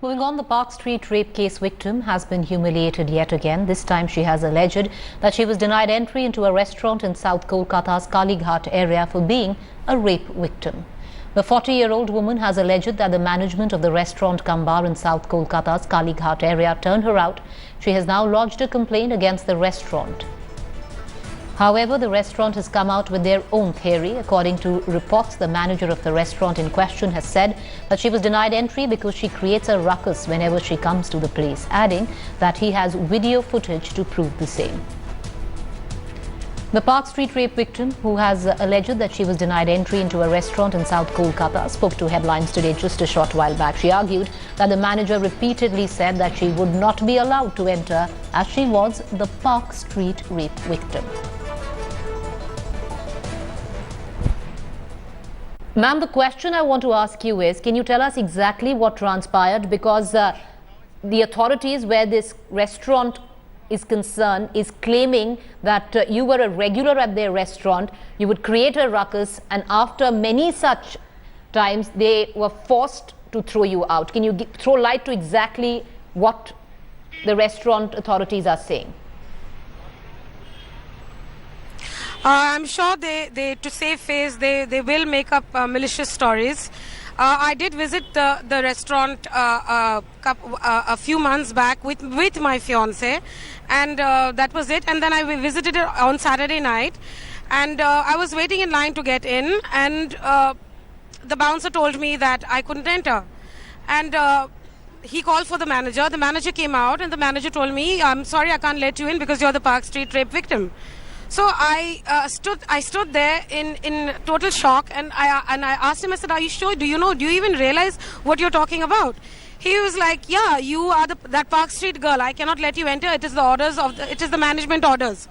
Moving on, the Park Street rape case victim has been humiliated yet again. This time she has alleged that she was denied entry into a restaurant in South Kolkata's Kalighat area for being a rape victim. The 40-year-old woman has alleged that the management of the restaurant cum bar in South Kolkata's Kalighat area turned her out. She has now lodged a complaint against the restaurant. However, the restaurant has come out with their own theory. According to reports, the manager of the restaurant in question has said that she was denied entry because she creates a ruckus whenever she comes to the place, adding that he has video footage to prove the same. The Park Street rape victim, who has alleged that she was denied entry into a restaurant in South Kolkata, spoke to Headlines Today just a short while back. She argued that the manager repeatedly said that she would not be allowed to enter as she was the Park Street rape victim. Ma'am, the question I want to ask you is, can you tell us exactly what transpired? Because the authorities where this restaurant is concerned is claiming that you were a regular at their restaurant, you would create a ruckus, and after many such times they were forced to throw you out. Can you throw light to exactly what the restaurant authorities are saying? I'm sure they to save face, they will make up malicious stories. I did visit the restaurant a few months back with my fiance, and that was it. And then I visited it on Saturday night, and I was waiting in line to get in, and the bouncer told me that I couldn't enter. And he called for the manager. The manager came out, and the manager told me, "I'm sorry, I can't let you in because you're the Park Street rape victim." So I stood there in total shock, and I asked him, I said, "Are you sure? Do you even realize what you're talking about?" He was like, "Yeah, you are that Park Street girl. I cannot let you enter. It is the management orders."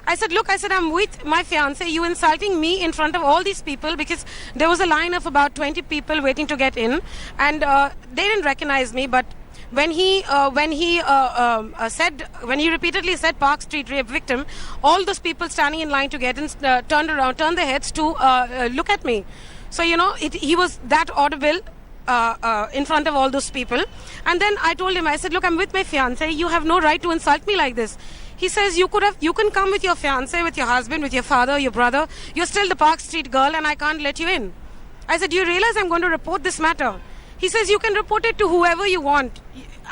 I said, "Look," I said, "I'm with my fiance. You insulting me in front of all these people," because there was a line of about 20 people waiting to get in, and they didn't recognize me, but when he repeatedly said Park Street rape victim, all those people standing in line to get in turned their heads to look at me. So he was that audible in front of all those people. And then I told him, I said, "Look, I'm with my fiance. You have no right to insult me like this." He says, you can come with your fiance, with your husband, with your father, your brother. You're still the Park Street girl, and I can't let you in. I said, "Do you realize I'm going to report this matter?" He says, "You can report it to whoever you want.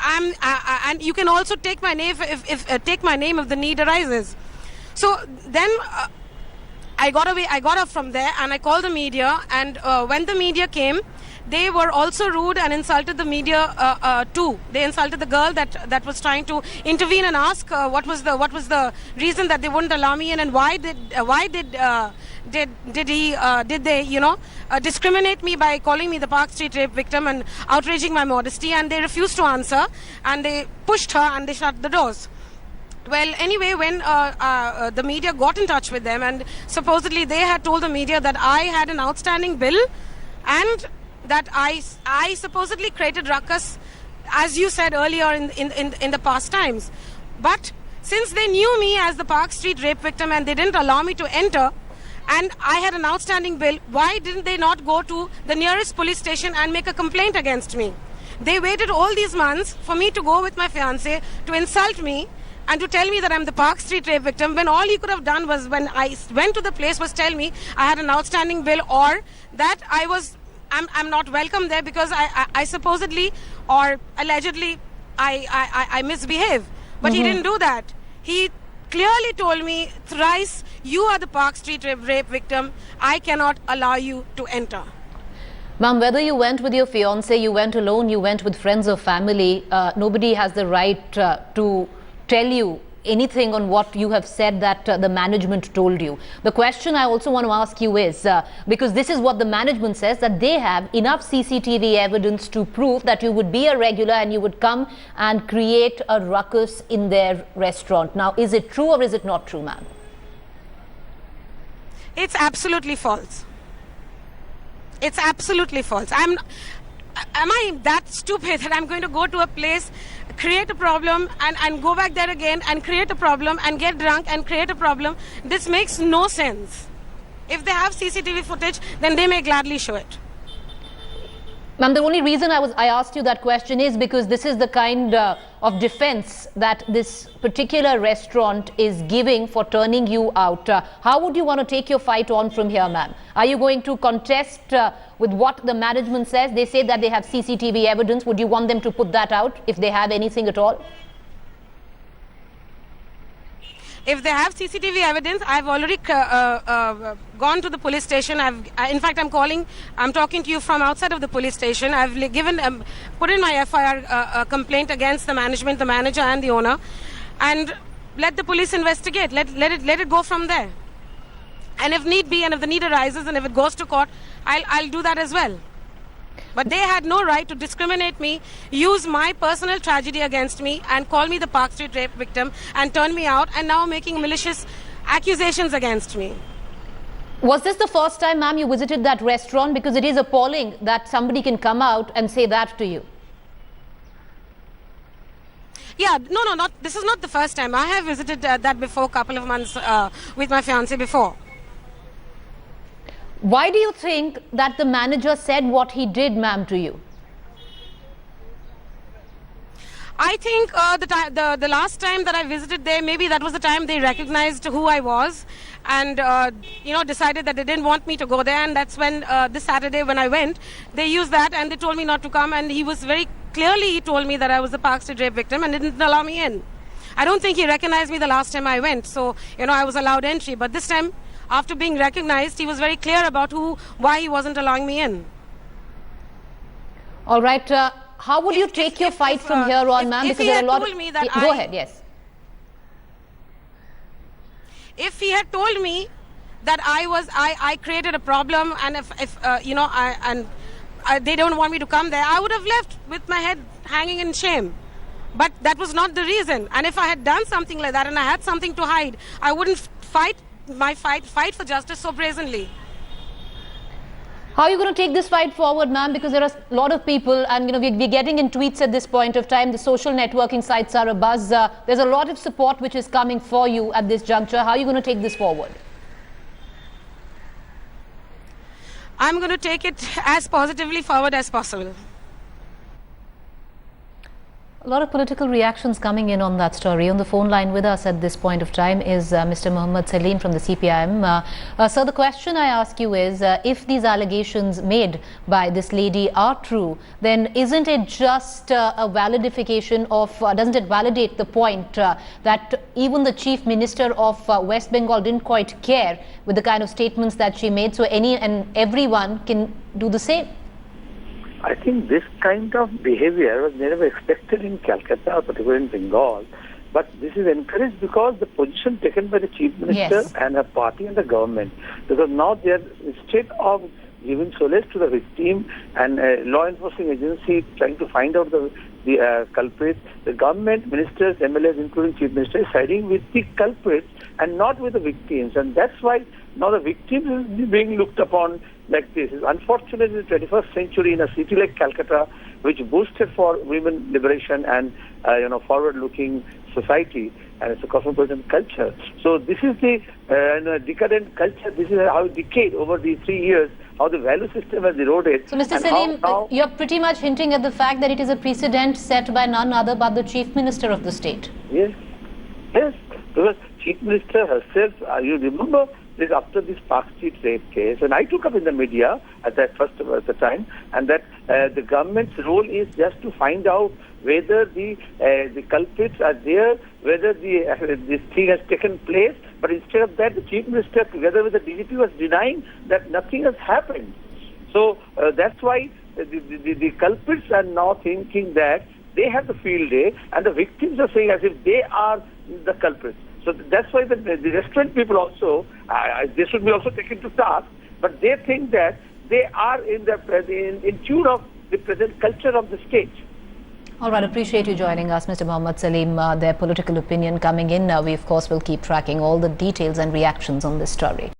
And you can also take my name if the need arises." So then I got away. I got up from there, and I called the media. And when the media came, they were also rude and insulted the media too. They insulted the girl that was trying to intervene and ask what was the reason that they wouldn't allow me in, and why did they discriminate me by calling me the Park Street rape victim and outraging my modesty. And they refused to answer, and they pushed her and they shut the doors. Well, anyway, when the media got in touch with them, and supposedly they had told the media that I had an outstanding bill, and that I supposedly created ruckus, as you said earlier in the past times. But since they knew me as the Park Street rape victim and they didn't allow me to enter, and I had an outstanding bill, why didn't they not go to the nearest police station and make a complaint against me? They waited all these months for me to go with my fiance to insult me and to tell me that I'm the Park Street rape victim, when all he could have done was, when I went to the place, was tell me I had an outstanding bill, or that I'm not welcome there because I supposedly or allegedly I misbehave. But he didn't do that. He clearly told me thrice, "You are the Park Street rape victim. I cannot allow you to enter." Ma'am, whether you went with your fiance, you went alone, you went with friends or family, nobody has the right to tell you anything on what you have said that the management told you. The question I also want to ask you is, because this is what the management says, that they have enough CCTV evidence to prove that you would be a regular and you would come and create a ruckus in their restaurant. Now, is it true or is it not true, ma'am? It's absolutely false. It's absolutely false. Am I that stupid that I'm going to go to a place, create a problem, and go back there again and create a problem and get drunk and create a problem? This makes no sense. If they have CCTV footage, then they may gladly show it. Ma'am, the only reason I asked you that question is because this is the kind of defense that this particular restaurant is giving for turning you out. How would you want to take your fight on from here, ma'am? Are you going to contest with what the management says? They say that they have CCTV evidence. Would you want them to put that out if they have anything at all? If they have CCTV evidence, I've already gone to the police station. In fact, I'm talking to you from outside of the police station. I've put in my FIR complaint against the management, the manager and the owner, and let the police investigate. Let it go from there. And if need be, and if the need arises, and if it goes to court, I'll do that as well. But they had no right to discriminate me, use my personal tragedy against me, and call me the Park Street rape victim and turn me out, and now making malicious accusations against me. Was this the first time, ma'am, you visited that restaurant? Because it is appalling that somebody can come out and say that to you. Yeah, no, this is not the first time. I have visited that before, a couple of months with my fiancé before. Why do you think that the manager said what he did, ma'am, to you? I think the last time that I visited there, maybe that was the time they recognized who I was, and decided that they didn't want me to go there. And that's when this Saturday when I went, they used that and they told me not to come. And he told me that I was the Park Street rape victim and didn't allow me in. I don't think he recognized me the last time I went, so I was allowed entry. But this time, after being recognized, he was very clear about why he wasn't allowing me in. All right. How would you take your fight from here on, ma'am? Because there are a lot of... Go ahead, yes. If he had told me that I created a problem, and they don't want me to come there, I would have left with my head hanging in shame. But that was not the reason. And if I had done something like that and I had something to hide, I wouldn't fight for justice so brazenly. How are you going to take this fight forward, ma'am? Because there are a lot of people, and we're getting in tweets at this point of time. The social networking sites are abuzz. There's a lot of support which is coming for you at this juncture. How are you going to take this forward? I'm going to take it as positively forward as possible. A lot of political reactions coming in on that story. On the phone line with us at this point of time is Mr. Mohammed Salim from the CPIM. Sir, the question I ask you is, if these allegations made by this lady are true, then isn't it just a validification of, doesn't it validate the point that even the Chief Minister of West Bengal didn't quite care with the kind of statements that she made, so any and everyone can do the same? I think this kind of behavior was never expected in Calcutta, or particularly in Bengal. But this is encouraged because the position taken by the Chief Minister and her party and the government. Because now they are, instead of giving solace to the victim and law enforcement agency trying to find out the culprits, the government, ministers, MLAs, including Chief Minister, is siding with the culprits and not with the victims. And that's why now the victims is being looked upon like this. It's unfortunate in the 21st century in a city like Calcutta, which boosted for women liberation and forward-looking society, and it's a cosmopolitan culture. So this is the decadent culture. This is how it decayed over these 3 years, how the value system has eroded. So, Mr. Salim, you're pretty much hinting at the fact that it is a precedent set by none other but the Chief Minister of the state. Yes, because Chief Minister herself, you remember, after this Park Street rape case, and I took up in the media at the time, and that the government's role is just to find out whether the culprits are there, whether this thing has taken place. But instead of that, the Chief Minister, together with the DGP, was denying that nothing has happened. So that's why the culprits are now thinking that they have the field day, and the victims are saying as if they are the culprits. So that's why the restaurant people also, they should be also taken to task, but they think that they are in tune of the present culture of the state. All right, appreciate you joining us, Mr. Mohammed Salim. Their political opinion coming in. We, of course, will keep tracking all the details and reactions on this story.